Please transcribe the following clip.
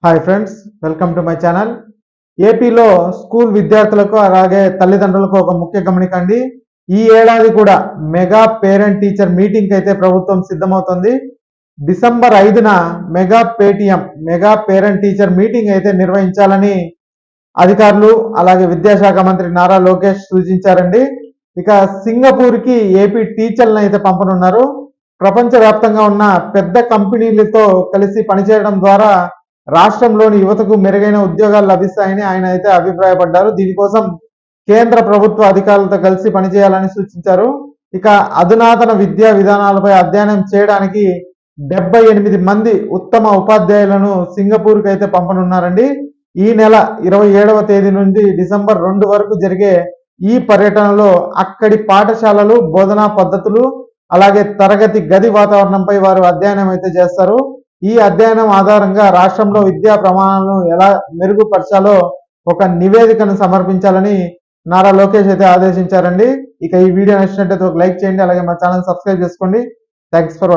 Hi friends, welcome to my channel. ఏపీలో school విద్యార్థులకు అలాగే తల్లిదండ్రులకు ఒక ముఖ్య గమనిక అండి. ఈ ఏడాది కూడా మెగా పేరెంట్ టీచర్ మీటింగ్ అయితే ప్రభుత్వం సిద్ధమవుతుంది. డిసెంబర్ 5న మెగా పేరెంట్ టీచర్ మీటింగ్ అయితే నిర్వహించాలని అధికారులు అలాగే విద్యాశాఖ మంత్రి నారా లోకేష్ సూచించారండి. ఇక సింగపూర్ కి ఏపీ టీచర్లను అయితే పంపనున్నారు. ప్రపంచవ్యాప్తంగా ఉన్న పెద్ద కంపెనీలతో కలిసి పనిచేయడం ద్వారా రాష్ట్రంలోని యువతకు మెరుగైన ఉద్యోగాలు లభిస్తాయని ఆయన అయితే అభిప్రాయపడ్డారు. దీనికోసం కేంద్ర ప్రభుత్వ అధికారులతో కలిసి పనిచేయాలని సూచించారు. ఇక అధునాతన విద్యా విధానాలపై అధ్యయనం చేయడానికి 78 మంది ఉత్తమ ఉపాధ్యాయులను సింగపూర్కి అయితే పంపనున్నారండి. ఈ నెల 27వ తేదీ నుండి డిసెంబర్ 2 వరకు జరిగే ఈ పర్యటనలో అక్కడి పాఠశాలలు, బోధనా పద్ధతులు అలాగే తరగతి గది వాతావరణంపై వారు అధ్యయనం అయితే చేస్తారు. ఈ అధ్యయనం ఆధారంగా రాష్ట్రంలో విద్యా ప్రమాణాలను ఎలా మెరుగుపరచాలో ఒక నివేదికను సమర్పించాలని నారా లోకేష్ అయితే ఆదేశించారండి. ఇక ఈ వీడియో నచ్చినట్లయితే ఒక లైక్ చేయండి, అలాగే మా ఛానల్ సబ్స్క్రైబ్ చేసుకోండి. Thanks for